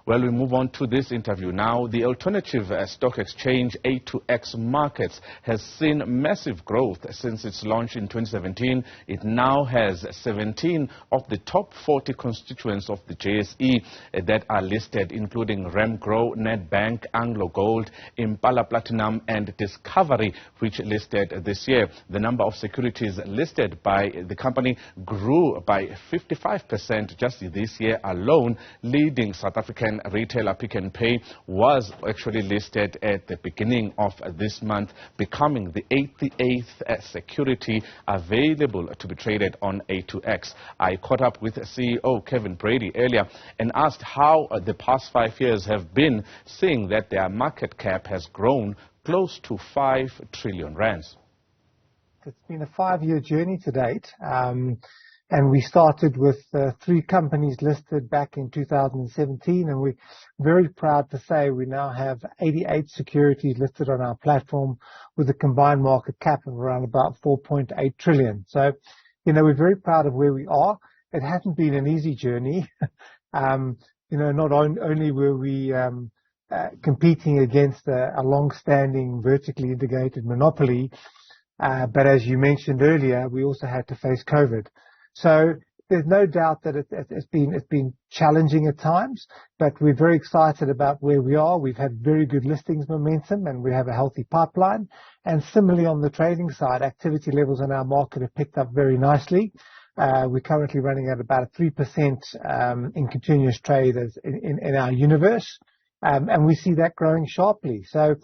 Well, we move on to this interview now. The alternative stock exchange A2X Markets has seen massive growth since its launch in 2017. It now has 17 of the top 40 constituents of the JSE that are listed, including Remgro, Nedbank, Anglo Gold, Impala Platinum and Discovery, which listed this year. The number of securities listed by the company grew by 55% just this year alone. Leading South African retailer Pick n Pay was actually listed at the beginning of this month, becoming the 88th security available to be traded on A2X. I caught up with CEO Kevin Brady earlier and asked how the past 5 years have been, seeing that their market cap has grown close to 5 trillion rands. It's been a 5-year journey to date. And we started with 3 companies listed back in 2017, and we're very proud to say we now have 88 securities listed on our platform with a combined market cap of around about 4.8 trillion. So, we're very proud of where we are. It hasn't been an easy journey. Not only were we competing against a long-standing vertically integrated monopoly, but as you mentioned earlier, we also had to face COVID. So there's no doubt that it's been challenging at times, but we're very excited about where we are. We've had very good listings momentum and we have a healthy pipeline. And similarly on the trading side, activity levels in our market have picked up very nicely. We're currently running at about a 3% in continuous trade in our universe, and we see that growing sharply. So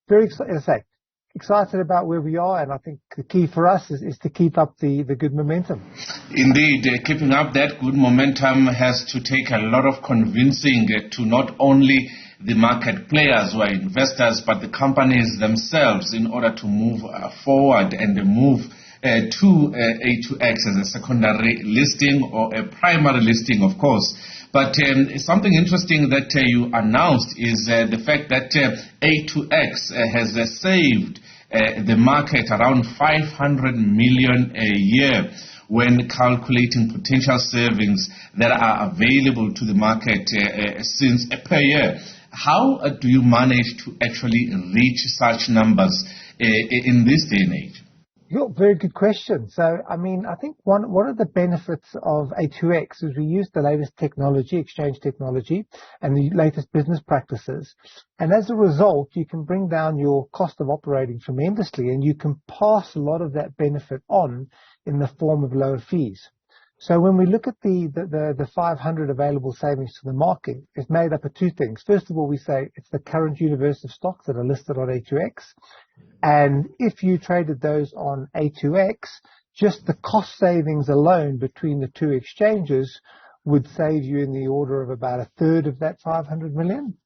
very excited about where we are, and I think the key for us is to keep up the good momentum. Indeed, keeping up that good momentum has to take a lot of convincing to not only the market players who are investors, but the companies themselves in order to move forward and move to A2X as a secondary listing or a primary listing, of course. But something interesting that you announced is the fact that A2X has saved the market around 500 million a year when calculating potential savings that are available to the market since per year. How do you manage to actually reach such numbers in this day and age? Very good question. So, I think one of the benefits of A2X is we use the latest technology, exchange technology, and the latest business practices. And as a result, you can bring down your cost of operating tremendously, and you can pass a lot of that benefit on in the form of lower fees. So when we look at the 500 available savings to the market, it's made up of 2 things. First of all, we say it's the current universe of stocks that are listed on A2X. And if you traded those on A2X, just the cost savings alone between the 2 exchanges would save you in the order of about a third of that 500 million.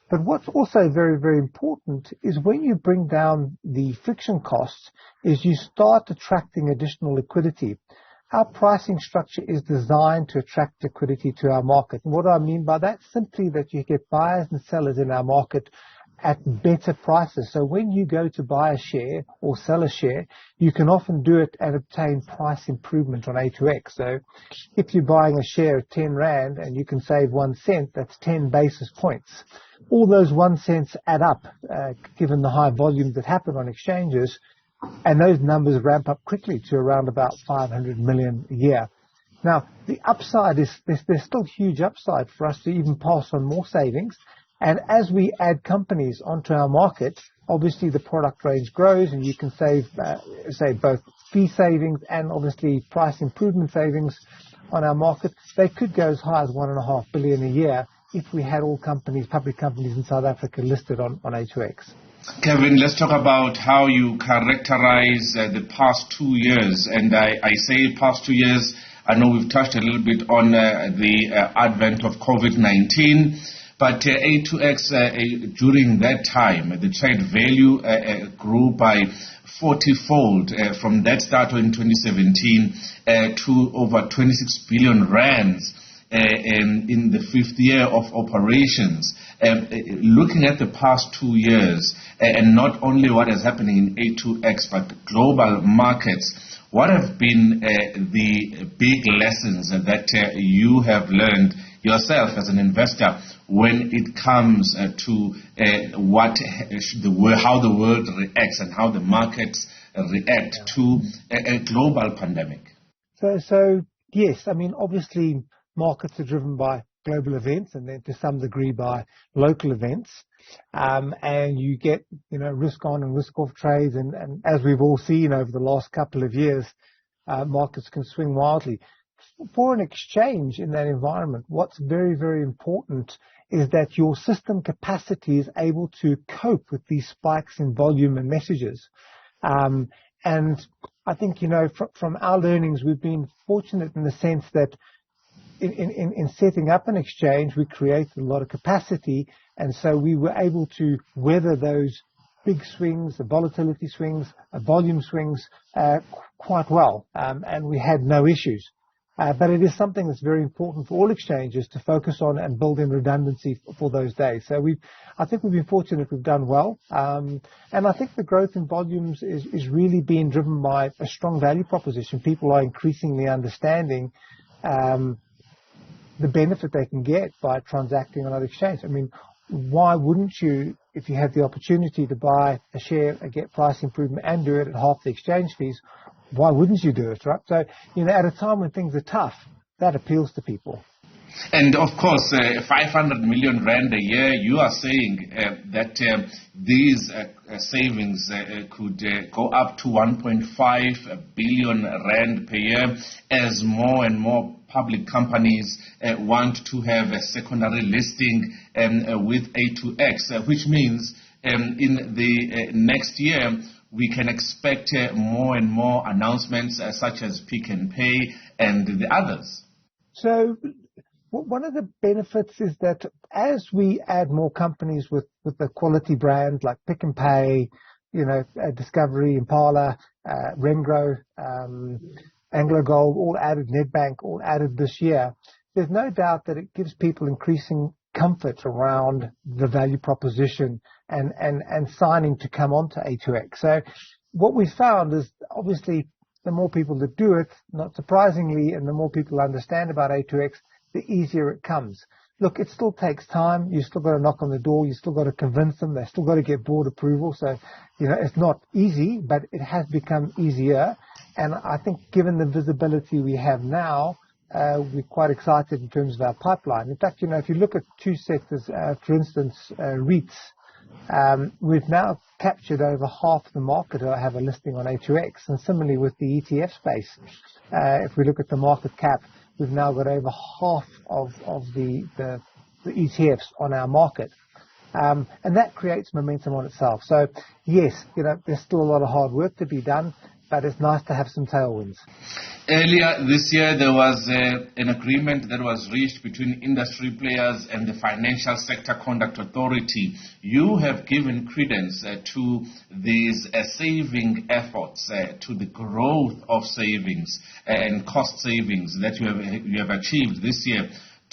But what's also very, very important is when you bring down the friction costs is you start attracting additional liquidity. Our pricing structure is designed to attract liquidity to our market. And what do I mean by that? Simply that you get buyers and sellers in our market at better prices. So when you go to buy a share or sell a share, you can often do it and obtain price improvement on A2X. So if you're buying a share at 10 Rand and you can save 1 cent, that's 10 basis points. All those 1 cents add up, given the high volumes that happen on exchanges, and those numbers ramp up quickly to around about 500 million a year. Now, the upside is, there's still huge upside for us to even pass on more savings. And as we add companies onto our market, obviously the product range grows and you can save both fee savings and obviously price improvement savings on our market. They could go as high as 1.5 billion a year if we had all companies, public companies in South Africa listed on A2X. Kevin, let's talk about how you characterize the past 2 years. And I say past 2 years, I know we've touched a little bit on the advent of COVID-19, but A2X during that time, the trade value grew by 40-fold from that start in 2017 to over 26 billion rands in the 5th year of operations. Looking at the past 2 years, and not only what is happening in A2X, but global markets, what have been the big lessons that you have learned yourself as an investor when it comes to how the world reacts and how the markets react to a global pandemic? So yes, I mean, obviously markets are driven by global events and then to some degree by local events. And you get, risk on and risk off trades. And as we've all seen over the last couple of years, markets can swing wildly. For an exchange in that environment, what's very, very important is that your system capacity is able to cope with these spikes in volume and messages. And I think, from our learnings, we've been fortunate in the sense that in setting up an exchange, we created a lot of capacity, and so we were able to weather those big swings, the volatility swings, volume swings, quite well, and we had no issues. But it is something that's very important for all exchanges to focus on and build in redundancy for those days. So I think we've been fortunate, we've done well. And I think the growth in volumes is really being driven by a strong value proposition. People are increasingly understanding the benefit they can get by transacting on other exchange. I mean, why wouldn't you, if you have the opportunity to buy a share, get price improvement and do it at half the exchange fees, why wouldn't you do it, right? So, at a time when things are tough, that appeals to people. And of course, 500 million rand a year, you are saying that these savings could go up to 1.5 billion rand per year as more and more public companies want to have a secondary listing with A2X, which means in the next year, we can expect more and more announcements such as Pick and Pay and the others. So one of the benefits is that as we add more companies with the quality brands like Pick and Pay, Discovery, Impala, Remgro, AngloGold, all added, Nedbank, all added this year, there's no doubt that it gives people increasing comfort around the value proposition and signing to come on to A2X. So what we found is obviously the more people that do it, not surprisingly, and the more people understand about A2X, the easier it comes. Look, it still takes time. You still got to knock on the door. You still got to convince them. They still got to get board approval. So, it's not easy, but it has become easier. And I think given the visibility we have now, we're quite excited in terms of our pipeline. In fact, if you look at two sectors, for instance, REITs, we've now captured over half the market that have a listing on A2X, and similarly with the ETF space. If we look at the market cap, we've now got over half of the ETFs on our market. And that creates momentum on itself. So, yes, there's still a lot of hard work to be done, but it's nice to have some tailwinds. Earlier this year, there was an agreement that was reached between industry players and the Financial Sector Conduct Authority. You have given credence to these saving efforts, to the growth of savings and cost savings that you have achieved this year,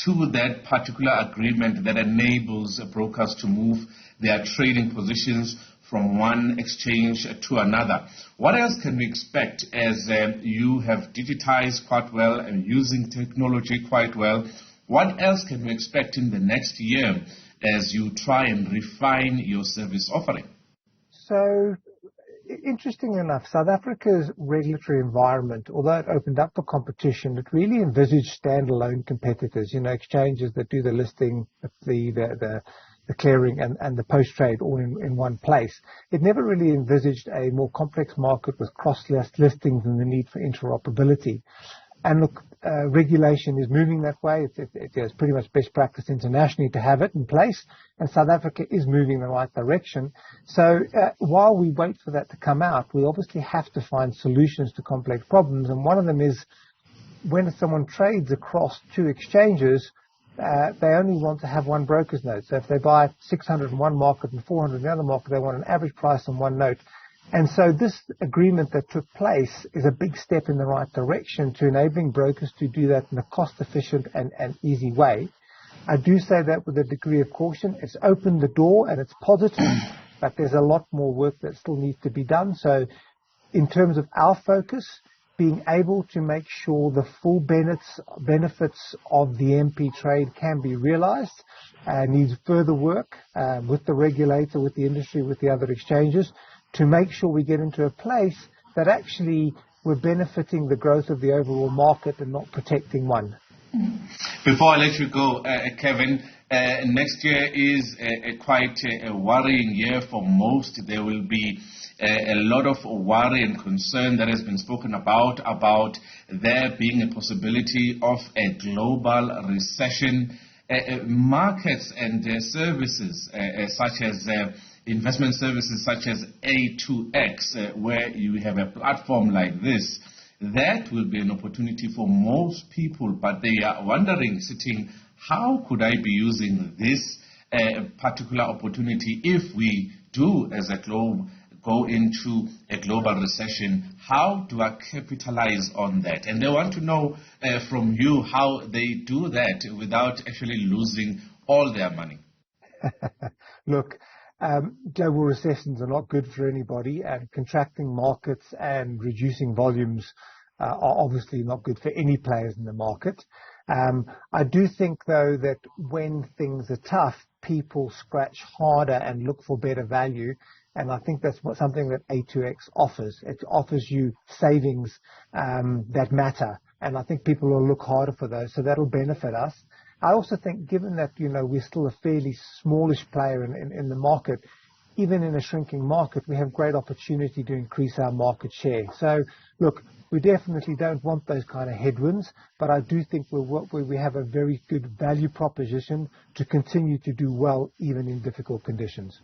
to that particular agreement that enables brokers to move their trading positions from one exchange to another. What else can we expect as you have digitized quite well and using technology quite well? What else can we expect in the next year as you try and refine your service offering? So, interestingly enough, South Africa's regulatory environment, although it opened up for competition, it really envisaged standalone competitors, exchanges that do the listing, the clearing and the post-trade all in one place. It never really envisaged a more complex market with cross-list listings and the need for interoperability. And look, regulation is moving that way. It's pretty much best practice internationally to have it in place, and South Africa is moving in the right direction. So while we wait for that to come out, we obviously have to find solutions to complex problems, and one of them is when someone trades across two exchanges, they only want to have one broker's note. So if they buy 600 in one market and 400 in the other market, they want an average price on one note. And so this agreement that took place is a big step in the right direction to enabling brokers to do that in a cost-efficient and easy way. I do say that with a degree of caution. It's opened the door and it's positive, but there's a lot more work that still needs to be done. So in terms of our focus, being able to make sure the full benefits of the MP trade can be realized needs further work with the regulator, with the industry, with the other exchanges, to make sure we get into a place that actually we're benefiting the growth of the overall market and not protecting one. Before I let you go, Kevin, next year is quite a worrying year for most. There will be a lot of worry and concern that has been spoken about there being a possibility of a global recession. Markets and services such as investment services such as A2X, where you have a platform like this, that will be an opportunity for most people, but they are wondering, sitting, how could I be using this particular opportunity if we do, as a globe, go into a global recession? How do I capitalize on that? And they want to know from you how they do that without actually losing all their money. Look, global recessions are not good for anybody, and contracting markets and reducing volumes are obviously not good for any players in the market. I do think, though, that when things are tough, people scratch harder and look for better value. And I think that's something that A2X offers. It offers you savings that matter. And I think people will look harder for those. So that'll benefit us. I also think, given that, we're still a fairly smallish player in the market, even in a shrinking market, we have great opportunity to increase our market share. So, look, we definitely don't want those kind of headwinds, but I do think we have a very good value proposition to continue to do well even in difficult conditions.